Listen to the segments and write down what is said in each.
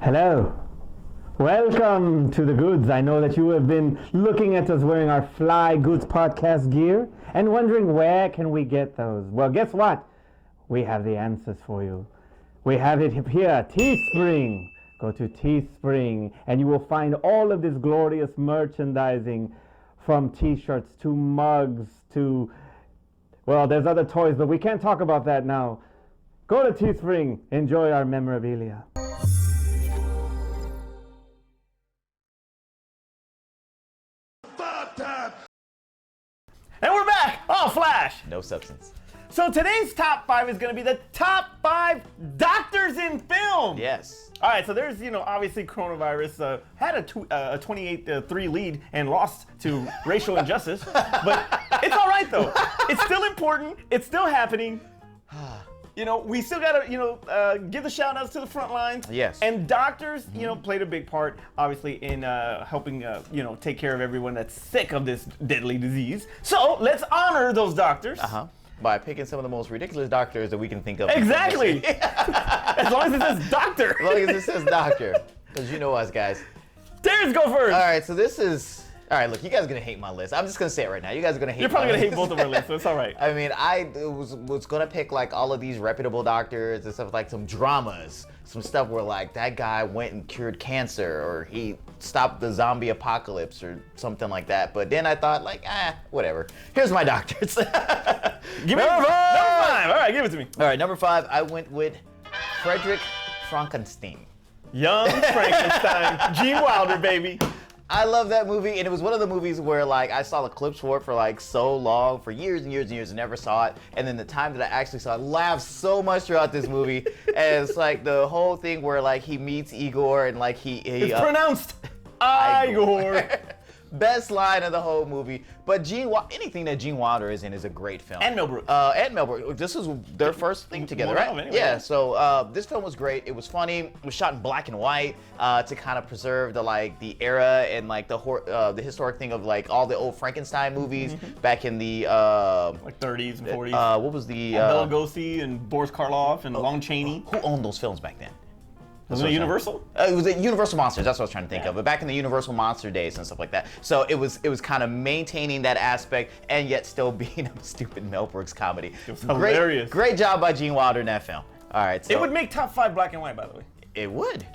Hello. Welcome to the Goods. I know that you have been looking at us wearing our Fly Goods podcast gear and wondering where can we get those. Well, guess what? We have the answers for you. We have it here, Teespring. Go to Teespring and you will find all of this glorious merchandising, from t-shirts to mugs to, well, there's other toys, but we can't talk about that now. Go to Teespring. Enjoy our memorabilia. And we're back! Oh, Flash! No substance. So today's top 5 is going to be the top 5 doctors in film! Yes. All right, so there's, obviously coronavirus had a 28-3 lead and lost to racial injustice. But it's all right, though. It's still important. It's still happening. We still got to, give the shout outs to the front lines. Yes. And doctors, played a big part, obviously, in helping, take care of everyone that's sick of this deadly disease. So let's honor those doctors. By picking some of the most ridiculous doctors that we can think of. Exactly. As long as it says doctor. As long as it says doctor. Because you know us, guys. Terrence, go first. All right, so this is... All right, look, you guys are going to hate my list. I'm just going to say it right now. You guys are going to hate You're probably going to hate both of our lists, so it's all right. I mean, I was going to pick, like, all of these reputable doctors and stuff, like some dramas. Some stuff where, like, that guy went and cured cancer, or he stopped the zombie apocalypse, or something like that. But then I thought, like, whatever. Here's my doctors. Give me number 5. All right, give it to me. All right, number 5, I went with Frederick Frankenstein. Young Frankenstein. Gene Wilder, baby. I love that movie, and it was one of the movies where, like, I saw the clips for it for, like, so long, for years and years and years, and never saw it. And then the time that I actually saw it, I laughed so much throughout this movie. And it's like the whole thing where, like, he meets Igor, and, like, it's pronounced Igor. Best line of the whole movie. But anything that Gene Wilder is in is a great film. And Mel Brooks. And Mel Brooks. This was their first thing together, right? Anyway. Yeah, so this film was great. It was funny. It was shot in black and white to kind of preserve the era and like the historic thing of like all the old Frankenstein movies back in the like 30s and 40s. What was the Bela Lugosi and Boris Karloff and Lon Chaney. Who owned those films back then? Was it Universal? It was Universal Monsters. That's what I was trying to think of. But back in the Universal Monster days and stuff like that. So it was kind of maintaining that aspect and yet still being a stupid Mel Brooks comedy. It was hilarious. Great job by Gene Wilder in that film. All right. So it would make top 5 black and white, by the way. It would.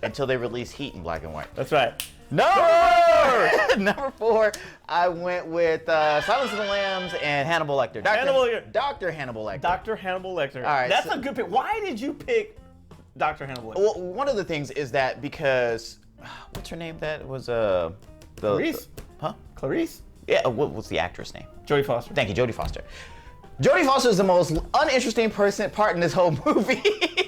Until they release Heat in black and white. That's right. Number 4, I went with Silence of the Lambs and Hannibal Lecter. Dr. Hannibal Lecter. Dr. Hannibal Lecter. All right. That's a good pick. Why did you pick Dr. Hannibal Lecter? Well, one of the things is that because what's her name? That was Clarice. Huh? Clarice? Yeah. What was the actress name? Jodie Foster. Thank you, Jodie Foster. Jodie Foster is the most uninteresting part in this whole movie.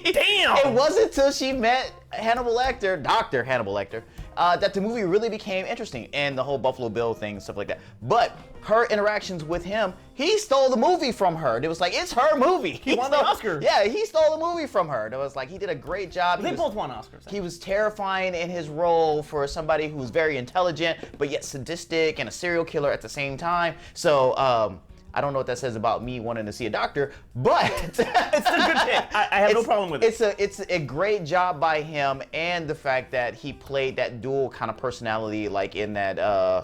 Damn! It wasn't until she met Hannibal Lecter, Dr. Hannibal Lecter, that the movie really became interesting, and the whole Buffalo Bill thing and stuff like that. But her interactions with him, he stole the movie from her. It was like, it's her movie. He won the Oscar. Yeah, he stole the movie from her. It was like, he did a great job. They both won Oscars. He was terrifying in his role for somebody who was very intelligent, but yet sadistic and a serial killer at the same time. So, I don't know what that says about me wanting to see a doctor, but it's a good pick. I have no problem with it. It's a great job by him, and the fact that he played that dual kind of personality, like in that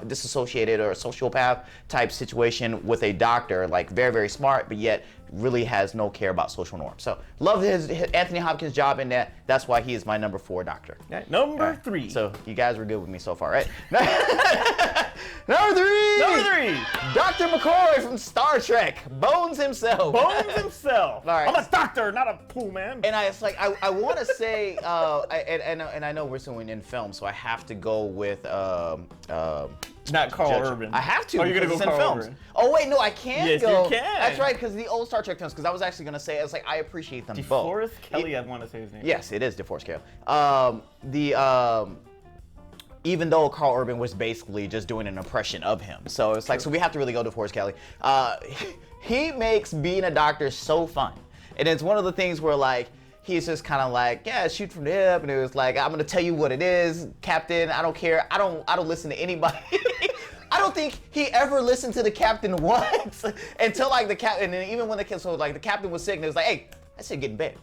disassociated or sociopath type situation with a doctor, like very, very smart, but yet really has no care about social norms. So love his Anthony Hopkins' job in that. That's why he is my number 4 doctor. Right. Number 3. So you guys were good with me so far, right? Number 3. Dr. McCoy from Star Trek. Bones himself. Bones himself. All right. I'm a doctor, not a pool man. And I want to say, and I know we're doing in film, so I have to go with not Karl Urban. I have to. Oh, you're gonna go Karl Urban. Oh wait, no, I can't yes, go. Yes, you can. That's right, because the old Star Trek films. Because I was actually gonna say, I appreciate them both. DeForest Kelly, I want to say his name. Yes, it is DeForest Kelly. Even though Karl Urban was basically just doing an impression of him, so it's like, so we have to really go to DeForest Kelly. He makes being a doctor so fun, and it's one of the things where like, he's just kind of like, yeah, shoot from the hip, and it was like, I'm gonna tell you what it is, Captain. I don't care. I don't listen to anybody. I don't think he ever listened to the captain once until like the captain, and even when the captain was sick, and it was like, hey, I said get in bed.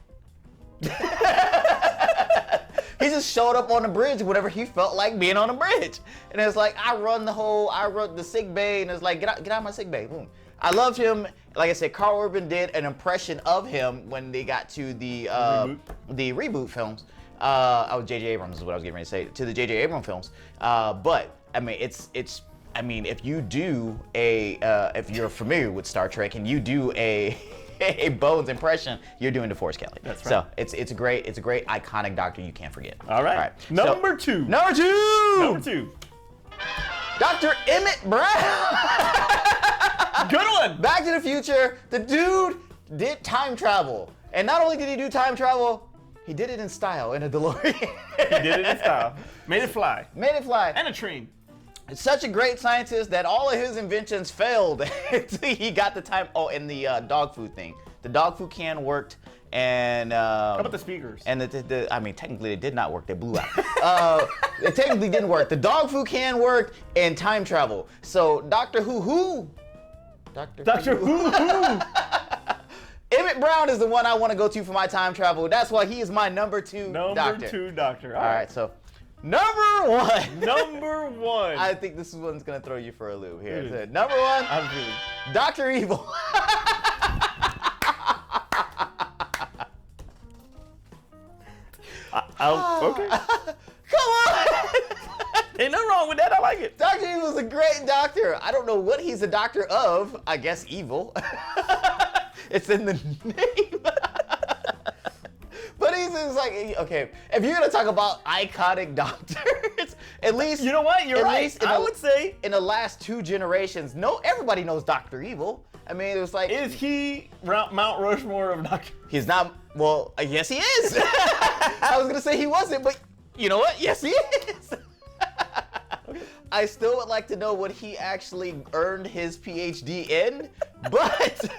just showed up on the bridge whenever he felt like being on the bridge. And it's like, I run the sick bay, and it's like, get out of my sick bay. Boom. I loved him. Like I said, Karl Urban did an impression of him when they got to the reboot films. J.J. Abrams is what I was getting ready to say, to the J.J. Abrams films. But I mean, if you're familiar with Star Trek and you do a Bones impression, you're doing DeForest Kelley. That's right. So it's a great iconic Doctor you can't forget. All right. Number two. Number two. Dr. Emmett Brown. Good one. Back to the Future. The dude did time travel, and not only did he do time travel, he did it in style in a DeLorean. He did it in style. Made it fly. And a train. It's such a great scientist that all of his inventions failed until he got the time. Oh, and the dog food thing. The dog food can worked, and how about the speakers? And I mean, technically it did not work. They blew out. It technically didn't work. The dog food can worked, and time travel. So Doctor Who. Emmett Brown is the one I want to go to for my time travel. That's why he is my number two doctor. Number two doctor. All right, so number one. Number one. I think this one's going to throw you for a loop here. So, number one, Dr. Evil. Okay. Come on. Ain't nothing wrong with that. I like it. Dr. Evil's a great doctor. I don't know what he's a doctor of. I guess evil. It's in the name. But he's like, okay, if you're going to talk about iconic doctors, at least... You know what? You're right. I would say... In the last 2 generations, everybody knows Dr. Evil. I mean, it was like... Is he Mount Rushmore of Dr. He's not... Well, yes, he is. I was going to say he wasn't, but you know what? Yes, he is. I still would like to know what he actually earned his PhD in, but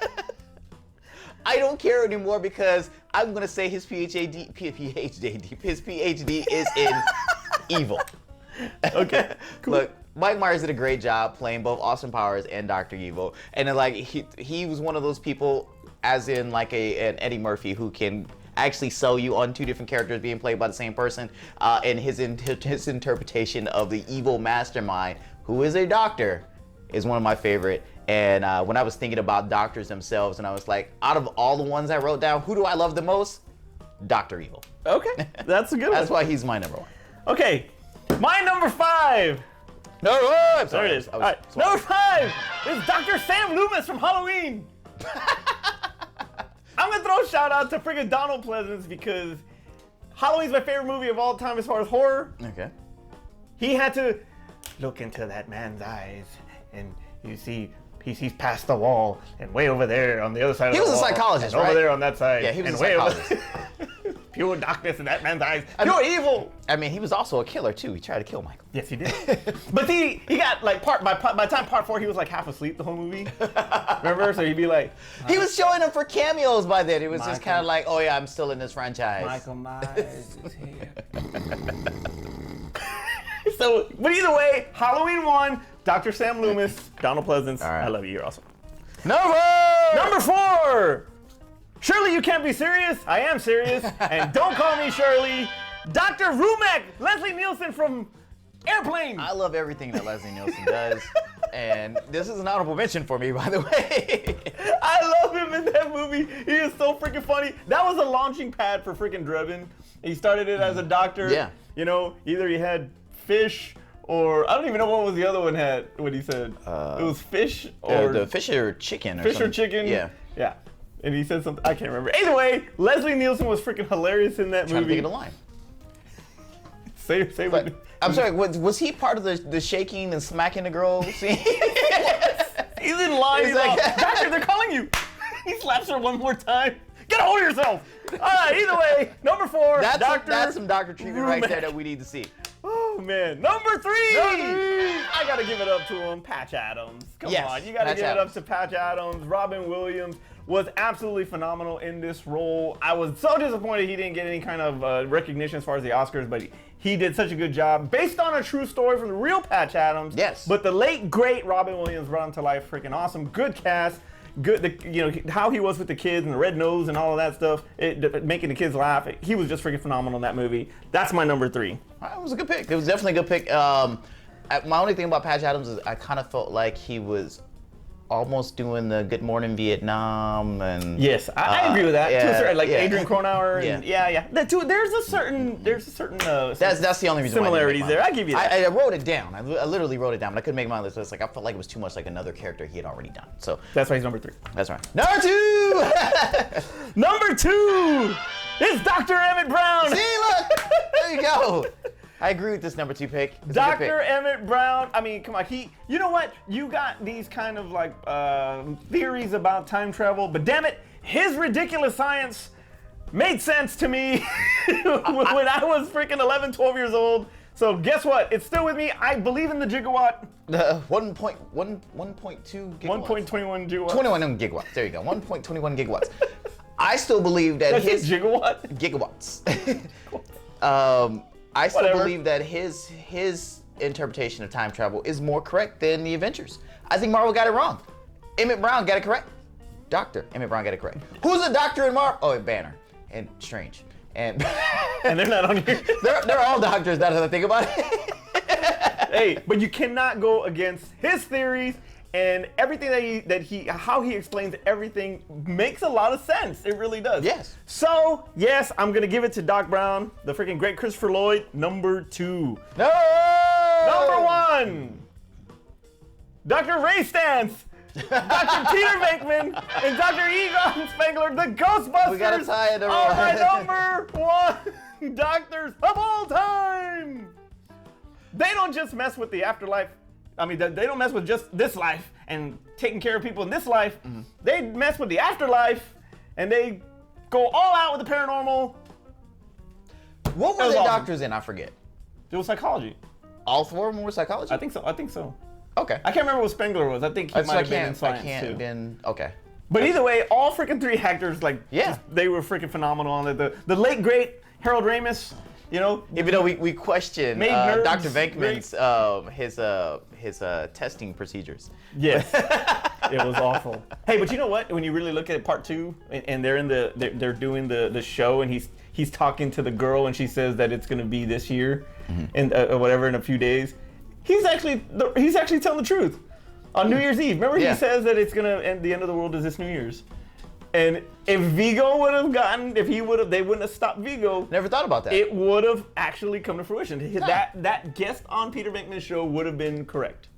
I don't care anymore because I'm gonna say his PhD is in evil. Okay, cool. Look, Mike Myers did a great job playing both Austin Powers and Dr. Evil, and then, like he was one of those people, as in like an Eddie Murphy, who can actually sell you on 2 different characters being played by the same person, and his interpretation of the evil mastermind, who is a doctor, is one of my favorite. And when I was thinking about doctors themselves, and I was like, out of all the ones I wrote down, who do I love the most? Dr. Evil. Okay, that's a good one. That's why he's my number one. Okay, my number 5. There it is. All right, number 5 is Dr. Sam Loomis from Halloween. I'm gonna throw a shout out to friggin' Donald Pleasance because Halloween's my favorite movie of all time as far as horror. Okay. He had to look into that man's eyes, and you see he sees past the wall, and way over there on the other side of the wall. He was a psychologist, right? Over there on that side. Yeah, he was and a psychologist. Pure darkness in that man's eyes. Pure evil. I mean, he was also a killer too. He tried to kill Michael. Yes, he did. But he got like by time part 4, he was like half asleep the whole movie. Remember? So he'd be like, he was showing up for cameos by then. It was just kind of like, oh yeah, I'm still in this franchise. Michael Myers is here. So, but either way, Halloween 1, Dr. Sam Loomis, Donald Pleasance. All right. I love you. You're awesome. Number 4. Shirley, you can't be serious. I am serious. And don't call me Shirley. Dr. Rumek, Leslie Nielsen from Airplane. I love everything that Leslie Nielsen does. And this is an honorable mention for me, by the way. I love him in that movie. He is so freaking funny. That was a launching pad for freaking Drebin. He started it as a doctor. Yeah. You know, either he had fish or I don't even know what was the other one had. What he said. It was fish or the fish or chicken. Fish or chicken. Yeah. Yeah. And he said something I can't remember. Either way, Leslie Nielsen was freaking hilarious in that movie. Trying to think of the line. Say what. I'm sorry. Was he part of the shaking and smacking the girl scene? He's in line. He's like, doctor, they're calling you. He slaps her one more time. Get a hold of yourself. All right. Either way, number 4. That's some doctor treatment right there that we need to see. Oh man, number 3. I gotta give it up to him, Patch Adams. Come on, you gotta give it up to Patch Adams. Robin Williams was absolutely phenomenal in this role. I was so disappointed he didn't get any kind of recognition as far as the Oscars, but he did such a good job. Based on a true story from the real Patch Adams. Yes. But the late, great Robin Williams brought him to life. Freaking awesome. Good cast. good, how he was with the kids and the red nose and all of that stuff, making the kids laugh. He was just freaking phenomenal in that movie. That's my number 3. It was a good pick. It was definitely a good pick. My only thing about Patch Adams is I kind of felt like he was almost doing the Good Morning Vietnam and yes, I agree with that. Yeah, to a certain, like yeah. Adrian Cronauer. And, Yeah. There's a certain That's the only reason similarities why there. I give you that. I wrote it down. I literally wrote it down, but I couldn't make my list. It's like I felt like it was too much like another character he had already done. So that's why he's number 3. that's right. Number 2. Number 2 is Dr. Emmett Brown. See, look, there you go. I agree with this number 2 pick. Dr. Emmett Brown. I mean, come on. You know what? You got these kind of like theories about time travel, but damn it, his ridiculous science made sense to me when I was freaking 11, 12 years old. So guess what? It's still with me. I believe in the gigawatt. 1.2 gigawatts. 1.21 gigawatts. 21 gigawatts. There you go. 1.21 gigawatts. I still believe that That's gigawatt? Gigawatts. I still believe that his interpretation of time travel is more correct than the Avengers. I think Marvel got it wrong. Emmett Brown got it correct. Dr. Emmett Brown got it correct. Who's a doctor in Marvel? Oh, Banner and Strange. And and they're not on here. they're all doctors now that I think about it. Hey, but you cannot go against his theories. And everything how he explains everything makes a lot of sense. It really does. Yes. So, yes, I'm going to give it to Doc Brown, the freaking great Christopher Lloyd, number 2. No! Number 1, Dr. Ray Stantz, Dr. Peter Venkman, and Dr. Egon Spengler, the Ghostbusters. We got to tie it are my number 1 doctors of all time. They don't just mess with the afterlife. I mean, they don't mess with just this life and taking care of people in this life. Mm-hmm. They mess with the afterlife, and they go all out with the paranormal. What were the doctors in? I forget. It was psychology. All 4 of them were psychology? I think so. Okay. I can't remember what Spengler was. I think he might have been in science too. Okay. But either way, all freaking 3 actors, they were freaking phenomenal on it. The late, great Harold Ramis. Even though we question Dr. Venkman's his testing procedures. Yes, it was awful. Hey, but you know what? When you really look at part 2, and they're doing the show, and he's talking to the girl, and she says that it's going to be this year, and whatever in a few days. He's actually telling the truth on New Year's Eve. Remember, he says that it's going to end. The end of the world is this New Year's. And if Vigo would have they wouldn't have stopped Vigo. Never thought about that. It would have actually come to fruition. That guest on Peter Venkman's show would have been correct.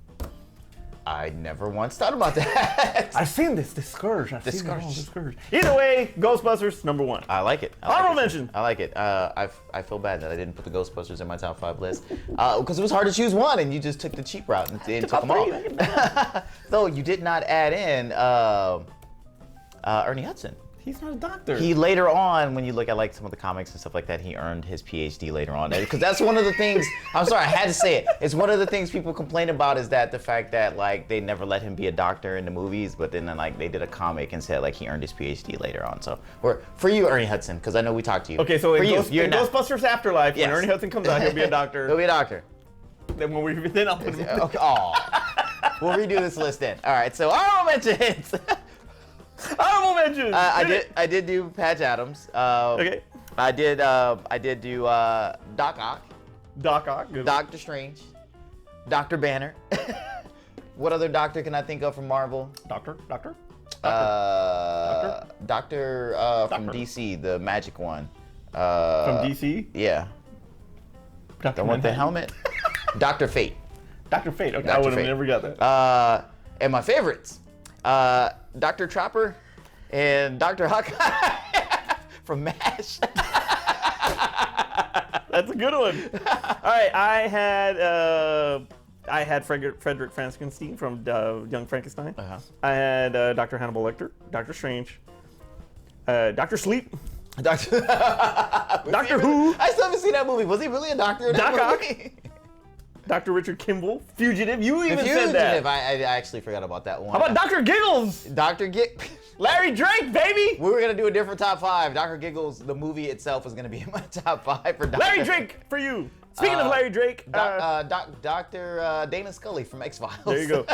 I never once thought about that. I've seen this Scourge. Either way, Ghostbusters, number 1. I like it. Honorable mention. I like it. I feel bad that I didn't put the Ghostbusters in my top 5 list because it was hard to choose one, and you just took the cheap route and took them all. Though you did not add in Ernie Hudson. He's not a doctor. He later on, when you look at some of the comics and stuff like that, he earned his PhD later on. Because that's one of the things, I'm sorry, I had to say it. It's one of the things people complain about is that the fact that they never let him be a doctor in the movies, but then they did a comic and said he earned his PhD later on. So for you, Ernie Hudson, because I know we talked to you. Okay, so in Ghostbusters Afterlife, when Ernie Hudson comes out, he'll be a doctor. He'll be a doctor. Then I'll put him in. Okay. We'll redo this list then. All right, so honorable mentions. Honorable mentions. I did do Patch Adams. Okay. I did do Doc Ock. Doc Ock. Good. Doctor Strange. Dr. Banner. What other doctor can I think of from Marvel? Doctor. Doctor from DC, the magic one. From DC? Yeah. Dr. The one with the helmet. Dr. Fate. Dr. Fate. Okay, I would have never got that. And my favorites. Dr. Chopper and Dr. Hawkeye from MASH. That's a good one. All right, I had Frederick Frankenstein from Young Frankenstein. Uh-huh. I had Dr. Hannibal Lecter, Dr. Strange, Dr. Sleep, Doctor Who. I still haven't seen that movie. Was he really a doctor in that movie? Dr. Richard Kimball, Fugitive. You even Fugitive. said that. I actually forgot about that one. How about Dr. Giggles? Larry Drake, baby. We were gonna do a different top 5. Dr. Giggles, the movie itself, is gonna be in my top 5 for Dr. Larry Drake for you. Speaking of Larry Drake, Dr. Dana Scully from X-Files. There you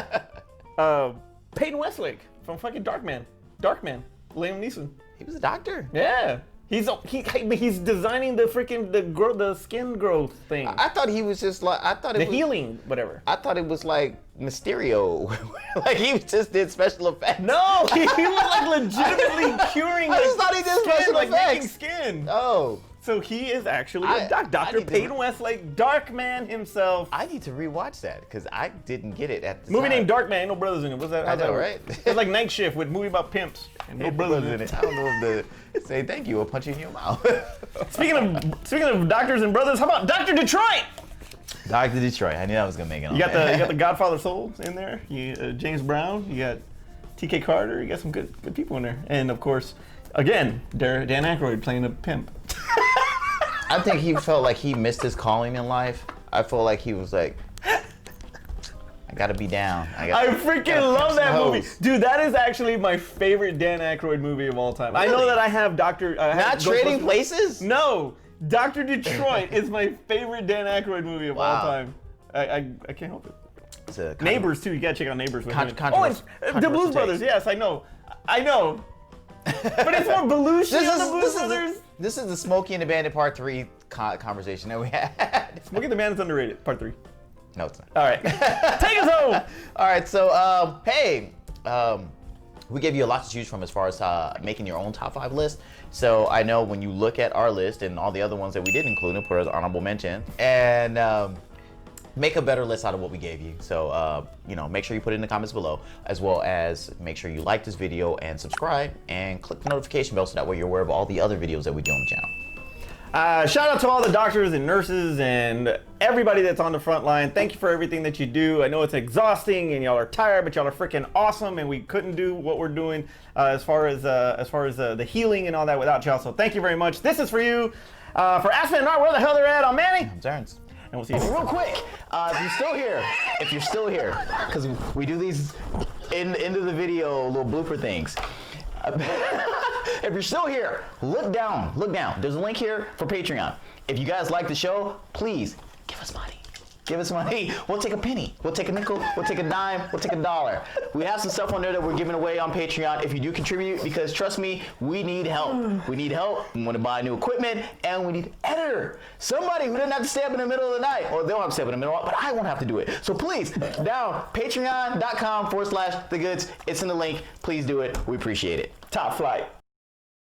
go. Peyton Westlake from fucking Darkman. Liam Neeson. He was a doctor. Yeah. He's designing the freaking the skin growth thing. I thought he was just like the healing whatever. I thought it was like Mysterio, like he just did special effects. No, he was like legitimately curing. I just thought he did special effects. Making skin. Oh. So he is actually a Dr. Peyton Westlake, Darkman himself. I need to rewatch that because I didn't get it at the movie time. named Darkman, ain't no brothers in it. What's that? I know, right? It's like Night Shift with movie about pimps and no brothers in it. I don't know if say thank you or punch you in your mouth. Speaking of doctors and brothers, how about Dr. Detroit? Dr. Detroit. I knew I was gonna make it. You got the Godfather Souls in there. James Brown. You got T.K. Carter. You got some good people in there, and of course, again, Dan Aykroyd playing a pimp. I think he felt like he missed his calling in life. I feel like he was like, I gotta be down. I freaking love that movie. Dude, that is actually my favorite Dan Aykroyd movie of all time. Really? I know that I have Not Trading Places? No. Dr. Detroit is my favorite Dan Aykroyd movie of all time. I can't help it. Neighbors, too. You gotta check out Neighbors with him. The Blues Brothers. Yes, I know. But it's more Belushi and the Blues Brothers. This is the Smokey and the Bandit Part 3 conversation that we had. Smokey and the Bandit's underrated, Part 3. No, it's not. All right. Take us home. All right, so, we gave you a lot to choose from as far as making your own top 5 list. So I know when you look at our list and all the other ones that we did include and put as honorable mention, and make a better list out of what we gave you. So, make sure you put it in the comments below, as well as make sure you like this video and subscribe and click the notification bell so that way you're aware of all the other videos that we do on the channel. Shout out to all the doctors and nurses and everybody that's on the front line. Thank you for everything that you do. I know it's exhausting and y'all are tired, but y'all are freaking awesome, and we couldn't do what we're doing as far as the healing and all that without y'all. So thank you very much. This is for you. For Aspen and Art, where the hell they're at, I'm Manny. I'm Terrence. And we'll see you real quick. If you're still here, because we do these into the video little blooper things. If you're still here, look down. There's a link here for Patreon. If you guys like the show, please give us money. We'll take a penny. We'll take a nickel. We'll take a dime. We'll take $1. We have some stuff on there that we're giving away on Patreon if you do contribute, because trust me, we need help. We want to buy new equipment, and we need an editor. Somebody who doesn't have to stay up in the middle of the night. Or they'll have to stay up in the middle, but I won't have to do it. So please, down, patreon.com/thegoods. It's in the link. Please do it. We appreciate it. Top flight.